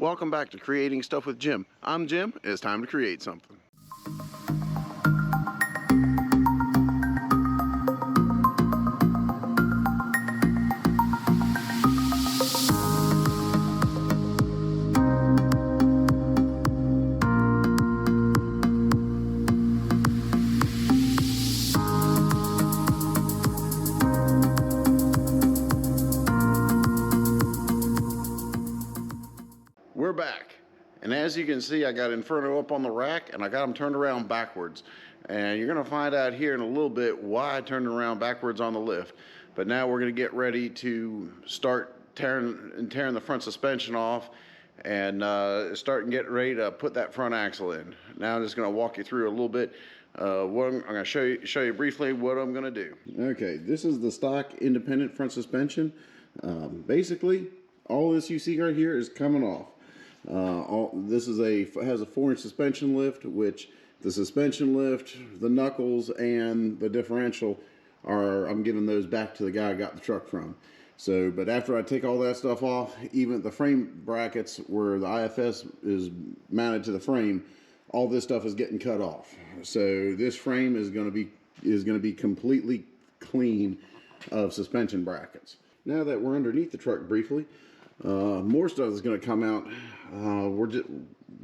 Welcome back to Creating Stuff with Jim. I'm Jim. It's time to create something. We're back, and as you can see, I got Inferno up on the rack and I got them turned around backwards, and you're going to find out here in a little bit why I turned around backwards on the lift. But now we're going to get ready to start tearing the front suspension off and start and get ready to put that front axle in. Now I'm just going to walk you through a little bit. I'm going to show you briefly what I'm going to do. Okay, this is the stock independent front suspension. Basically, all this you see right here is coming off. This is has a 4-inch suspension lift, which the suspension lift, the knuckles, and the differential I'm giving those back to the guy I got the truck from. So, but after I take all that stuff off, even the frame brackets where the IFS is mounted to the frame, all this stuff is getting cut off. So this frame is going to be completely clean of suspension brackets. Now that we're underneath the truck briefly, more stuff is going to come out.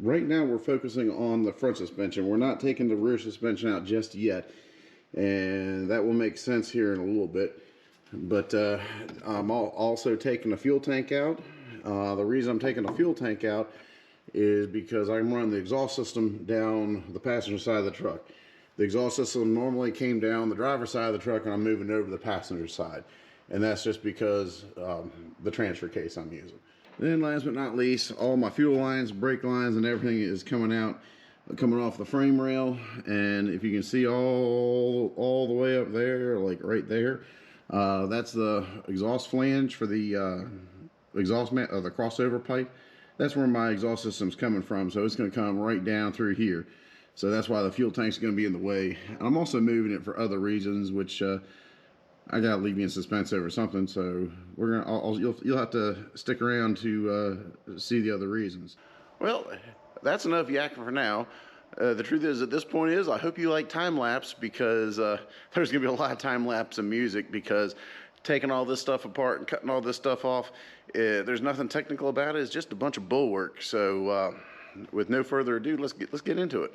Right now we're focusing on the front suspension. We're not taking the rear suspension out just yet, and that will make sense here in a little bit. But I'm also taking the fuel tank out. The reason I'm taking the fuel tank out is because I'm running the exhaust system down the passenger side of the truck. The exhaust system normally came down the driver's side of the truck, and I'm moving it over to the passenger side. And that's just because the transfer case I'm using. Then last but not least, all my fuel lines, brake lines, and everything is coming off the frame rail. And if you can see all the way up there, like right there, that's the exhaust flange for the exhaust the crossover pipe. That's where my exhaust system's coming from. So it's going to come right down through here. So that's why the fuel tank's going to be in the way. And I'm also moving it for other reasons, which I gotta leave you in suspense over something, so you'll have to stick around to see the other reasons. Well, that's enough yakking for now. The truth is, at this point I hope you like time lapse, because there's gonna be a lot of time lapse of music, because taking all this stuff apart and cutting all this stuff off, there's nothing technical about it. It's just a bunch of bull work. So with no further ado, let's get into it.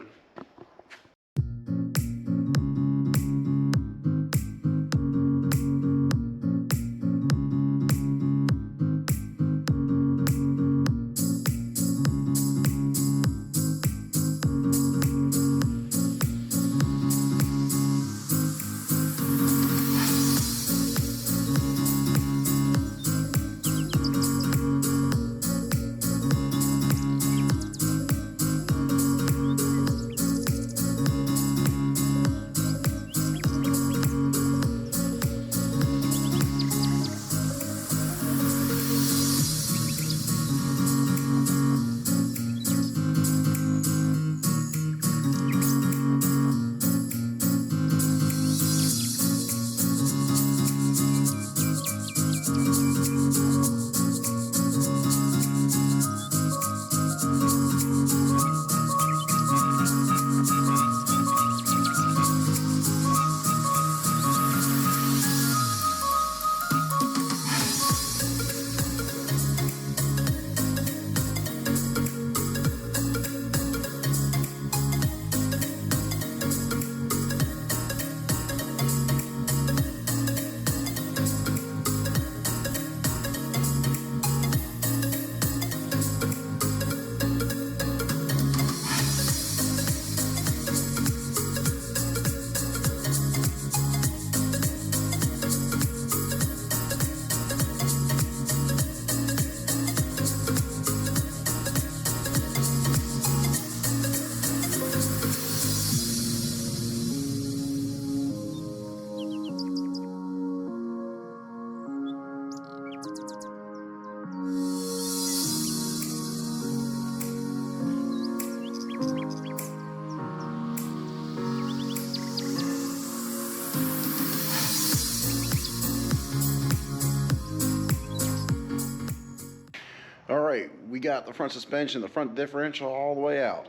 we got the front suspension, the front differential all the way out.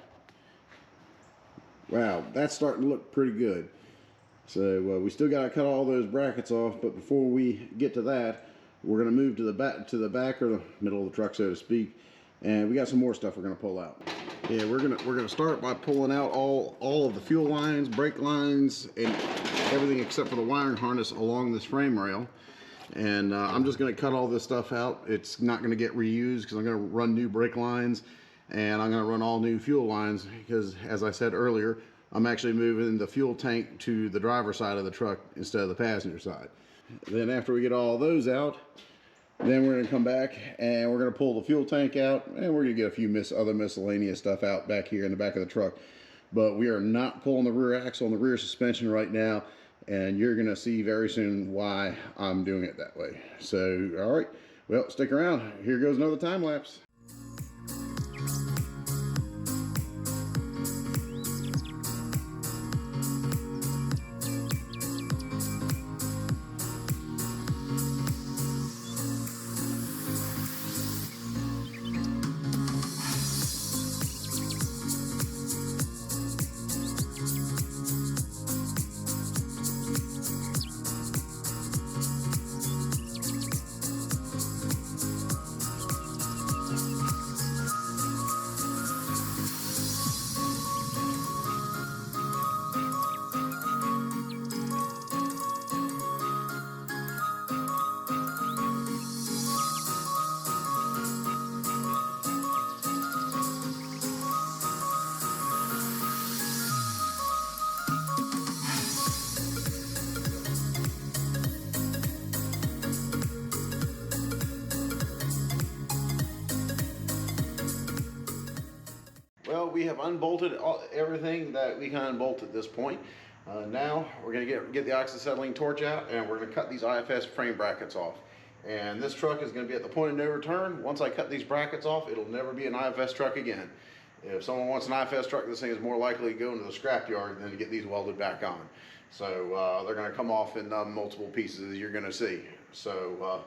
Wow, that's starting to look pretty good. So we still got to cut all those brackets off, but before we get to that, we're going to move to the back or the middle of the truck, so to speak, and we got some more stuff we're going to pull out. Yeah, we're gonna start by pulling out all of the fuel lines, brake lines, and everything except for the wiring harness along this frame rail. And I'm just going to cut all this stuff out. It's not going to get reused because I'm going to run new brake lines, and I'm going to run all new fuel lines because, as I said earlier, I'm actually moving the fuel tank to the driver's side of the truck instead of the passenger side. Then after we get all those out, then we're going to come back and we're going to pull the fuel tank out, and we're going to get a few other miscellaneous stuff out back here in the back of the truck. But we are not pulling the rear axle and the rear suspension right now, and you're going to see very soon why I'm doing it that way. So, all right, well, stick around. Here goes another time lapse. Well, we have unbolted everything that we can unbolt at this point. Now we're going to get the oxyacetylene torch out, and we're going to cut these IFS frame brackets off. And this truck is going to be at the point of no return. Once I cut these brackets off, it'll never be an IFS truck again. If someone wants an IFS truck, this thing is more likely to go into the scrapyard than to get these welded back on. So they're going to come off in multiple pieces, as you're going to see. So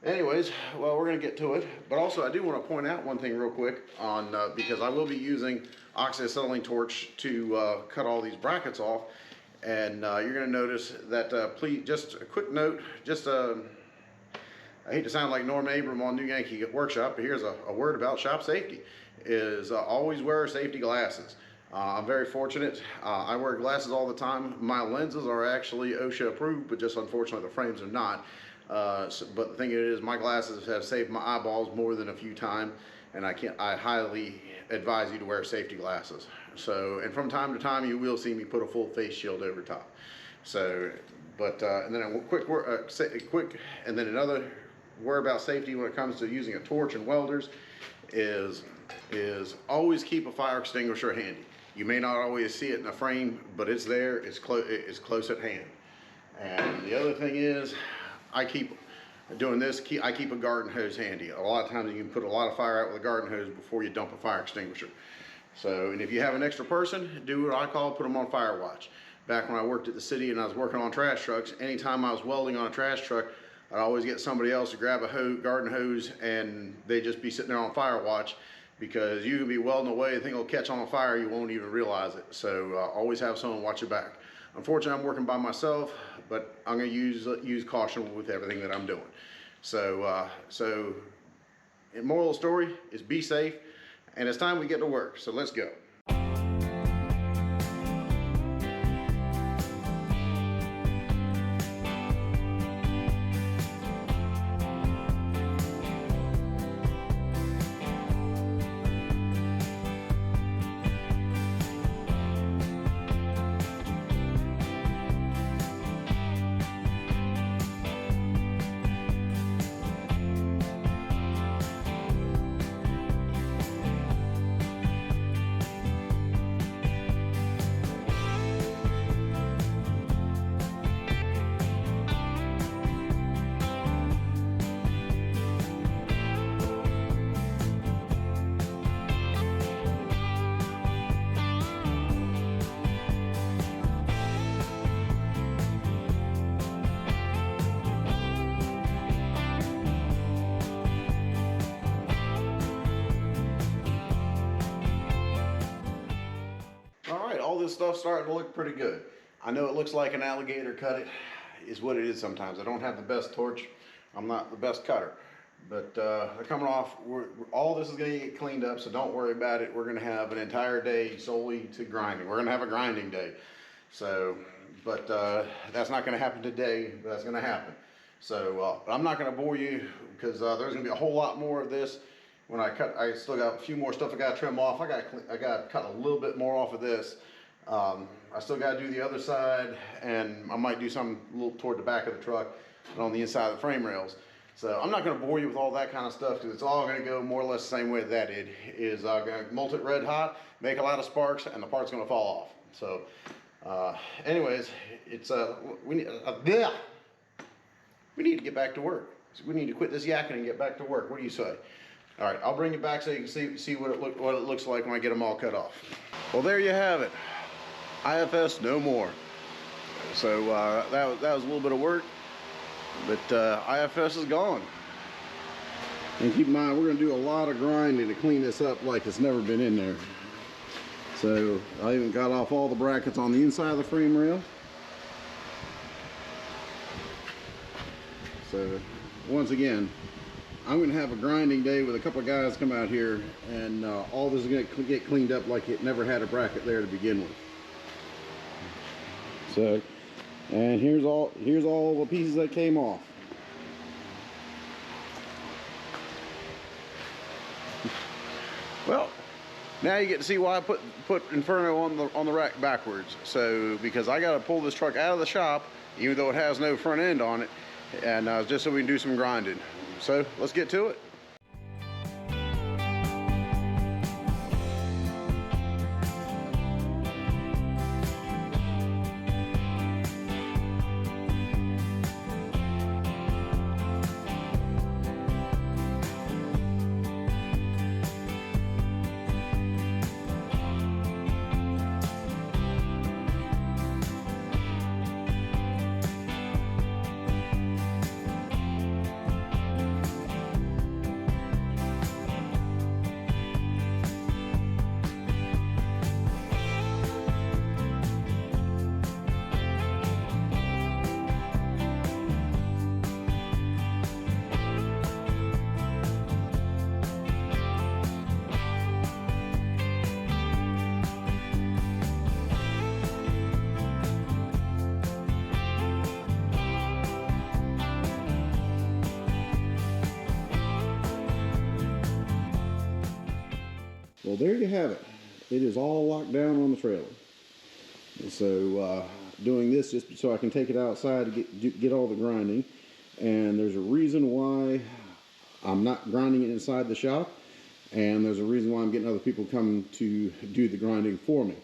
anyways, well, we're going to get to it. But also, I do want to point out one thing real quick on because I will be using oxyacetylene torch to cut all these brackets off. And you're going to notice that, please, just a quick note, I hate to sound like Norm Abram on New Yankee Workshop, but here's a word about shop safety, is always wear safety glasses. I'm very fortunate. I wear glasses all the time. My lenses are actually OSHA approved, but just unfortunately the frames are not. But the thing is, my glasses have saved my eyeballs more than a few times, and I highly advise you to wear safety glasses. So, and from time to time, you will see me put a full face shield over top. So, but and then another word about safety when it comes to using a torch and welders is always keep a fire extinguisher handy. You may not always see it in a frame, but it's there. It's close at hand. And the other thing is, I keep doing this. I keep a garden hose handy. A lot of times you can put a lot of fire out with a garden hose before you dump a fire extinguisher. So, and if you have an extra person, do what I call put them on fire watch. Back when I worked at the city and I was working on trash trucks, anytime I was welding on a trash truck, I'd always get somebody else to grab a garden hose, and they'd just be sitting there on fire watch, because you can be welding away, the thing will catch on fire, you won't even realize it. So always have someone watch your back. Unfortunately, I'm working by myself, but I'm going to use caution with everything that I'm doing. So, moral of the story is be safe, and it's time we get to work. So let's go. this stuff's starting to look pretty good. I know it looks like an alligator cut it, is what it is sometimes. I don't have the best torch. I'm not the best cutter. But they're coming off. All this is going to get cleaned up, so don't worry about it. We're going to have an entire day solely to grinding. We're going to have a grinding day. So, but that's not going to happen today, but that's going to happen. So I'm not going to bore you because there's going to be a whole lot more of this. When I cut, I still got a few more stuff I got to trim off. I got to cut a little bit more off of this. I still got to do the other side, and I might do some a little toward the back of the truck and on the inside of the frame rails. So I'm not going to bore you with all that kind of stuff because it's all going to go more or less the same way that it is. Going to molt it red hot, make a lot of sparks, and the part's going to fall off. So anyways, it's we need to get back to work. So we need to quit this yakking and get back to work. What do you say? All right, I'll bring it back so you can see what it looks like when I get them all cut off. Well, there you have it. IFS no more. So that was a little bit of work. But IFS is gone. And keep in mind, we're going to do a lot of grinding to clean this up like it's never been in there. So I even got off all the brackets on the inside of the frame rail. So once again, I'm going to have a grinding day with a couple of guys come out here, and all this is going to get cleaned up like it never had a bracket there to begin with. So. And here's all the pieces that came off. Well, now you get to see why I put Inferno on the rack backwards. So because I got to pull this truck out of the shop, even though it has no front end on it, and just so we can do some grinding. So let's get to it. Well, there you have it. It is all locked down on the trailer. And so doing this just so I can take it outside to get all the grinding. And there's a reason why I'm not grinding it inside the shop. And there's a reason why I'm getting other people come to do the grinding for me.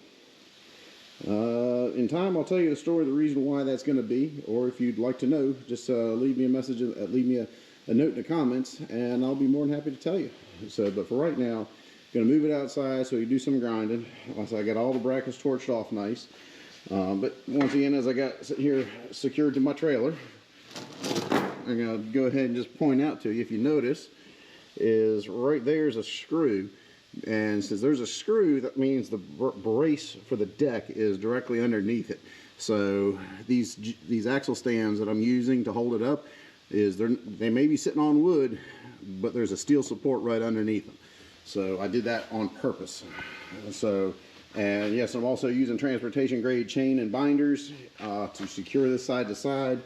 In time, I'll tell you the story, the reason why that's going to be. Or if you'd like to know, just leave me a message, leave me a note in the comments, and I'll be more than happy to tell you. So, but for right now, going to move it outside so you do some grinding. So I got all the brackets torched off nice. But once again, as I got here secured to my trailer, I'm going to go ahead and just point out to you, if you notice, is right there's a screw. And since there's a screw, that means the brace for the deck is directly underneath it. So these axle stands that I'm using to hold it up, they may be sitting on wood, but there's a steel support right underneath them. So I did that on purpose. So, and yes, I'm also using transportation grade chain and binders to secure this side to side.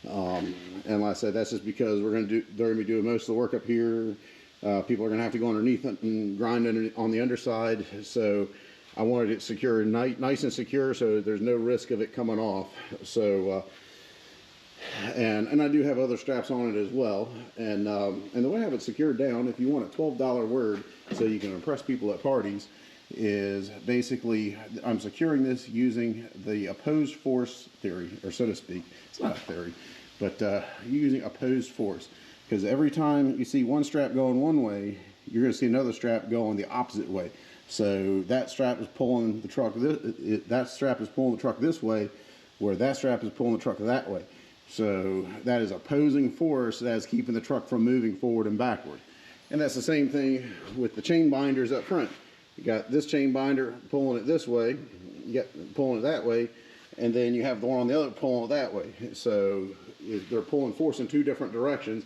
And like I said, that's just because they're going to be doing most of the work up here. People are going to have to go underneath it and grind on the underside. So I wanted it secure, nice and secure, so there's no risk of it coming off. So, and I do have other straps on it as well. And the way I have it secured down, if you want a $12 word so you can impress people at parties, is basically I'm securing this using the opposed force theory, or so to speak. It's not a theory, but using opposed force. Because every time you see one strap going one way, you're going to see another strap going the opposite way. So that strap is pulling the truck that strap is pulling the truck this way, where that strap is pulling the truck that way. So that is opposing force that is keeping the truck from moving forward and backward. And that's the same thing with the chain binders up front. You got this chain binder pulling it this way, you got pulling it that way, and then you have the one on the other pulling it that way. So they're pulling force in two different directions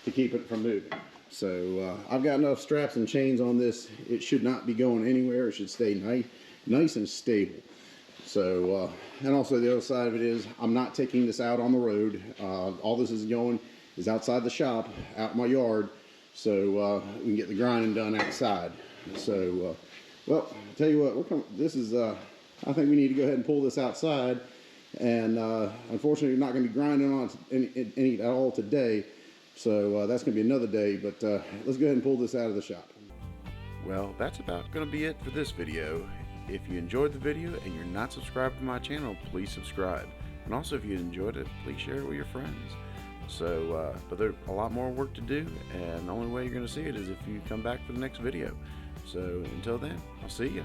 to keep it from moving. So I've got enough straps and chains on this. It should not be going anywhere. It should stay nice and stable. So, and also the other side of it is I'm not taking this out on the road. All this is going is outside the shop, out in my yard, so we can get the grinding done outside. So, well, I'll tell you what, this is, I think we need to go ahead and pull this outside. And unfortunately, we're not going to be grinding on any at all today. So that's going to be another day, but let's go ahead and pull this out of the shop. Well, that's about going to be it for this video. If you enjoyed the video and you're not subscribed to my channel, please subscribe. And also, if you enjoyed it, please share it with your friends. So, but there's a lot more work to do, and the only way you're going to see it is if you come back for the next video. So until then, I'll see you.